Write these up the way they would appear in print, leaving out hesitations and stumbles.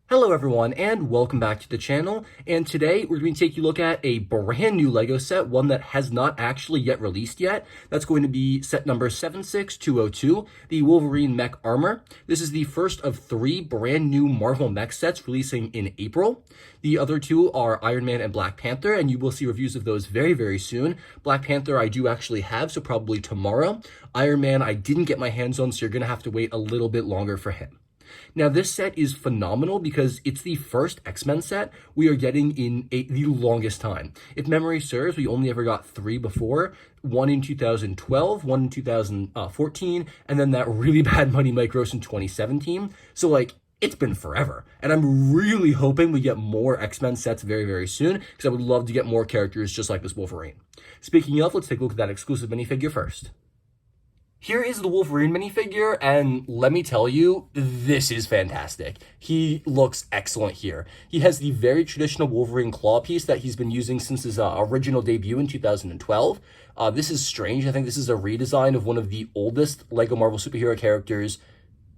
Hello everyone and welcome back to the channel, and today we're going to take a look at a brand new LEGO set, one that has not actually yet released yet. That's going to be set number 76202, the Wolverine Mech Armor. This is the first of three brand new Marvel Mech sets releasing in April. The other two are Iron Man and Black Panther, and you will see reviews of those very soon. Black Panther I do actually have, so probably tomorrow. Iron Man I didn't get my hands on, so you're going to have to wait a little bit longer for him. Now, this set is phenomenal because it's the first X-Men set we are getting in the longest time. If memory serves, we only ever got three before, one in 2012, one in 2014, and then that really bad Money Mike Gross in 2017. So, it's been forever. And I'm really hoping we get more X-Men sets very soon because I would love to get more characters just like this Wolverine. Speaking of, let's take a look at that exclusive minifigure first. Here is the Wolverine minifigure, and let me tell you, this is fantastic. He looks excellent here. He has the very traditional Wolverine claw piece that he's been using since his original debut in 2012. This is strange. I think this is a redesign of one of the oldest LEGO Marvel superhero characters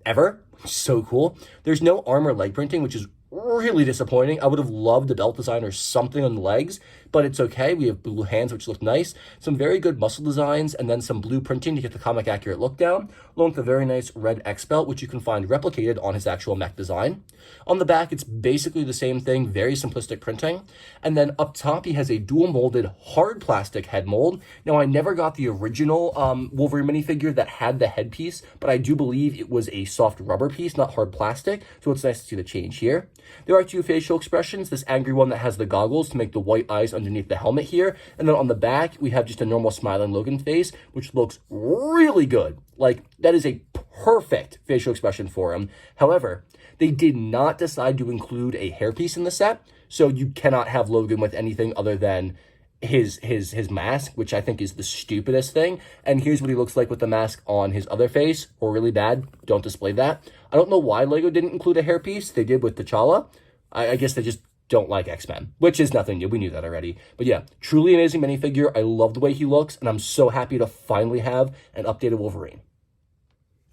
ever. So cool. There's no arm or leg printing, which is really disappointing. I would have loved a belt design or something on the legs, but it's okay. We have blue hands, which look nice, some very good muscle designs, and then some blue printing to get the comic accurate look down, along with a very nice red X belt, which you can find replicated on his actual mech design. On the back, it's basically the same thing, very simplistic printing. And then up top, he has a dual molded hard plastic head mold. Now, I never got the original Wolverine minifigure that had the headpiece, but I do believe it was a soft rubber piece, not hard plastic, so it's nice to see the change here. There are two facial expressions, this angry one that has the goggles to make the white eyes underneath the helmet here, and then on the back, we have just a normal smiling Logan face, which looks really good. That is a perfect facial expression for him. However, they did not decide to include a hairpiece in the set, so you cannot have Logan with anything other than his mask, which I think is the stupidest thing. And here's what he looks like with the mask on his other face, or really bad. Don't display that. I don't know why LEGO didn't include a hairpiece. They did with T'Challa. I guess they just don't like X-Men, which is nothing new. We knew that already. But yeah, truly amazing minifigure. I love the way he looks, and I'm so happy to finally have an updated Wolverine.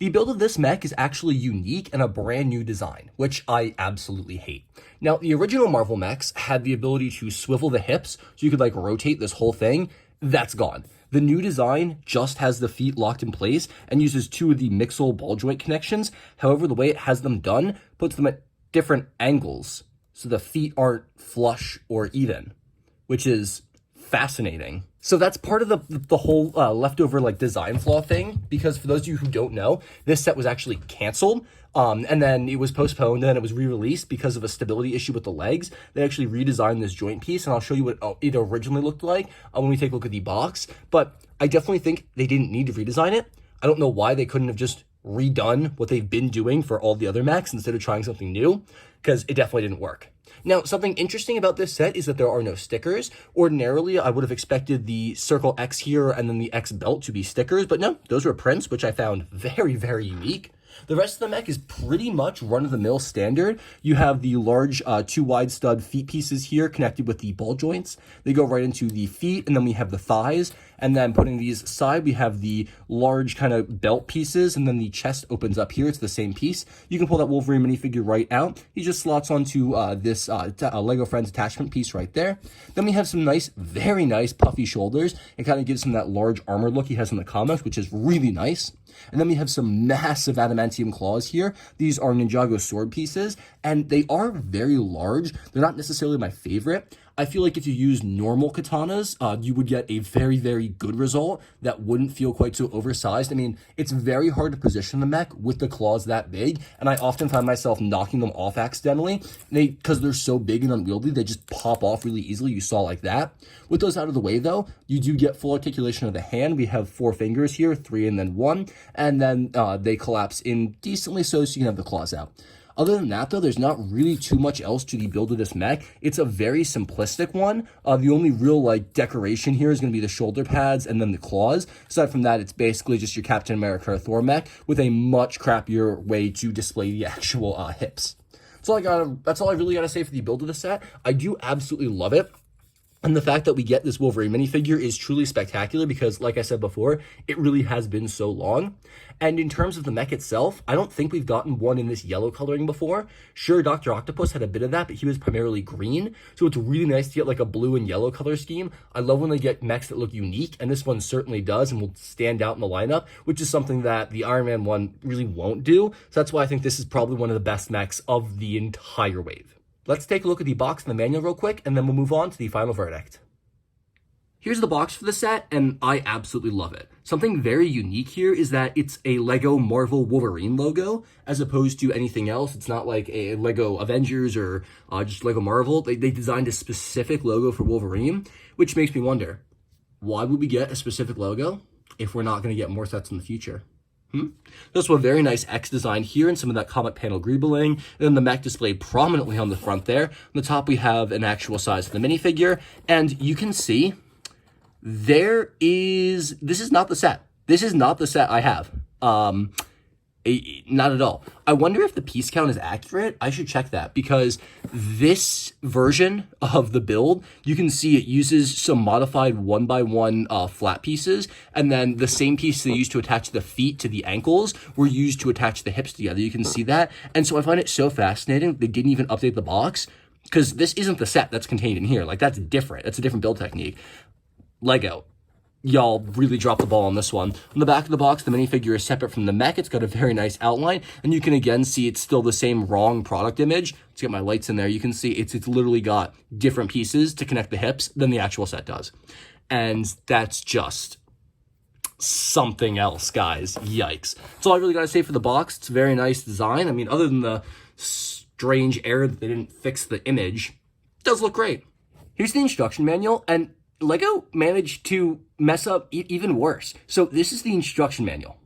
The build of this mech is actually unique and a brand new design, which I absolutely hate. Now, the original Marvel mechs had the ability to swivel the hips, so you could rotate this whole thing. That's gone. The new design just has the feet locked in place and uses two of the Mixel ball joint connections. However, the way it has them done puts them at different angles, so the feet aren't flush or even, which is fascinating. So that's part of the whole leftover design flaw thing, because for those of you who don't know, this set was actually canceled, and then it was postponed, and then it was re-released because of a stability issue with the legs. They actually redesigned this joint piece, and I'll show you what it originally looked like when we take a look at the box, but I definitely think they didn't need to redesign it. I don't know why they couldn't have just redone what they've been doing for all the other mechs instead of trying something new, because it definitely didn't work. Now, something interesting about this set is that there are no stickers. Ordinarily, I would have expected the circle X here and then the X belt to be stickers, but no, those were prints, which I found very unique. The rest of the mech is pretty much run-of-the-mill standard. You have the large two wide stud feet pieces here connected with the ball joints. They go right into the feet, and then we have the thighs. And then putting these aside, we have the large kind of belt pieces, and then the chest opens up here. It's the same piece. You can pull that Wolverine minifigure right out. He just slots onto this LEGO Friends attachment piece right there. Then we have some very nice puffy shoulders. It kind of gives him that large armor look he has in the comics, which is really nice. And then we have some massive adamantium claws here. These are Ninjago sword pieces, and they are very large. They're not necessarily my favorite. I feel like if you use normal katanas, you would get a very good result that wouldn't feel quite so oversized. I mean, it's very hard to position the mech with the claws that big, and I often find myself knocking them off accidentally. Because they're so big and unwieldy, they just pop off really easily. You saw like that. With those out of the way, though, you do get full articulation of the hand. We have 4 fingers here, 3 and then 1, and then they collapse in decently so you can have the claws out. Other than that, though, there's not really too much else to the build of this mech. It's a very simplistic one. The only real, decoration here is going to be the shoulder pads and then the claws. Aside from that, it's basically just your Captain America or Thor mech with a much crappier way to display the actual hips. That's all I really got to say for the build of the set. I do absolutely love it. And the fact that we get this Wolverine minifigure is truly spectacular because, like I said before, it really has been so long. And in terms of the mech itself, I don't think we've gotten one in this yellow coloring before. Sure, Dr. Octopus had a bit of that, but he was primarily green. So it's really nice to get like a blue and yellow color scheme. I love when they get mechs that look unique, and this one certainly does and will stand out in the lineup, which is something that the Iron Man one really won't do. So that's why I think this is probably one of the best mechs of the entire wave. Let's take a look at the box and the manual real quick, and then we'll move on to the final verdict. Here's the box for the set, and I absolutely love it. Something very unique here is that it's a Lego Marvel Wolverine logo, as opposed to anything else. It's not like a Lego Avengers or just Lego Marvel. They designed a specific logo for Wolverine, which makes me wonder, why would we get a specific logo if we're not going to get more sets in the future? There's a very nice X design here and some of that comic panel greebling. And then the mech displayed prominently on the front there. On the top, we have an actual size of the minifigure. And you can see this is not the set. This is not the set I have. Not at all. I wonder if the piece count is accurate. I should check that because this version of the build, you can see it uses some modified 1x1 flat pieces, and then the same piece they used to attach the feet to the ankles were used to attach the hips together. You can see that. And so I find it so fascinating they didn't even update the box because this isn't the set that's contained in here. Like, that's different. That's a different build technique. Lego, y'all really dropped the ball on this one. On the back of the box, the minifigure is separate from the mech. It's got a very nice outline, and you can again see it's still the same wrong product image. Let's get my lights in there. You can see it's literally got different pieces to connect the hips than the actual set does. And that's just something else, guys. Yikes. That's all I really got to say for the box. It's a very nice design. I mean, other than the strange error that they didn't fix the image, it does look great. Here's the instruction manual, and Lego managed to mess up even worse. So this is the instruction manual,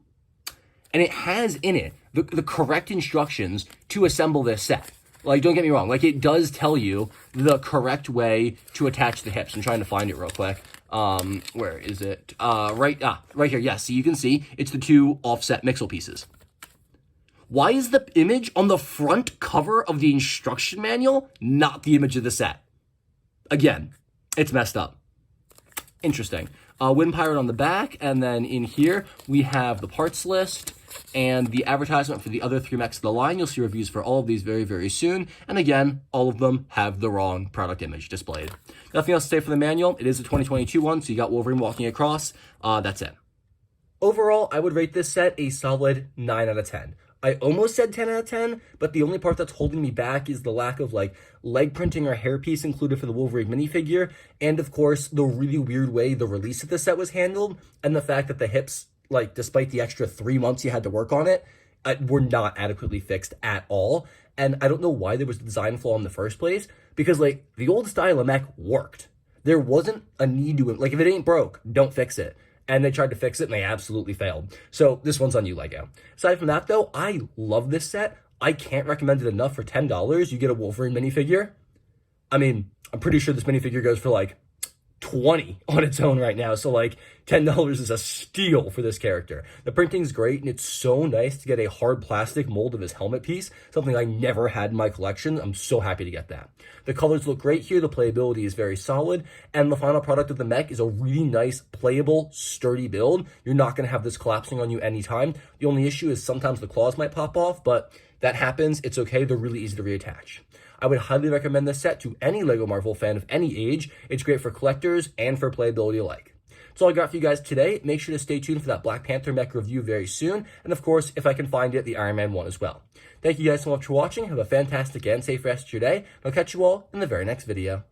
and it has in it the correct instructions to assemble this set. Like, don't get me wrong, like, it does tell you the correct way to attach the hips. I'm trying to find it real quick. Where is it? Right here. Yes, so you can see it's the two offset mixel pieces. Why is the image on the front cover of the instruction manual not the image of the set? Again, it's messed up. Interesting. Wind Pirate on the back, and then in here we have the parts list and the advertisement for the other 3 mechs of the line. You'll see reviews for all of these very, very soon. And again, all of them have the wrong product image displayed. Nothing else to say for the manual. It is a 2022 one, so you got Wolverine walking across. That's it. Overall, I would rate this set a solid 9 out of 10. I almost said 10 out of 10, but the only part that's holding me back is the lack of like leg printing or hairpiece included for the Wolverine minifigure, and of course the really weird way the release of the set was handled, and the fact that the hips, like, despite the extra 3 months you had to work on it, were not adequately fixed at all. And I don't know why there was a design flaw in the first place, because like the old style of mech worked. There wasn't a need to, like, if it ain't broke, don't fix it. And they tried to fix it, and they absolutely failed. So this one's on you, Lego. Aside from that, though, I love this set. I can't recommend it enough. For $10, you get a Wolverine minifigure. I mean, I'm pretty sure this minifigure goes for, like, 20 on its own right now. So, like, $10 is a steal for this character. The printing's great, and it's so nice to get a hard plastic mold of his helmet piece, something I never had in my collection. I'm so happy to get that. The colors look great here. The playability is very solid, and the final product of the mech is a really nice, playable, sturdy build. You're not going to have this collapsing on you anytime. The only issue is sometimes the claws might pop off, but that happens. It's okay. They're really easy to reattach. I would highly recommend this set to any Lego Marvel fan of any age. It's great for collectors and for playability alike. That's all I got for you guys today. Make sure to stay tuned for that Black Panther mech review very soon. And of course, if I can find it, the Iron Man one as well. Thank you guys so much for watching. Have a fantastic and safe rest of your day. I'll catch you all in the very next video.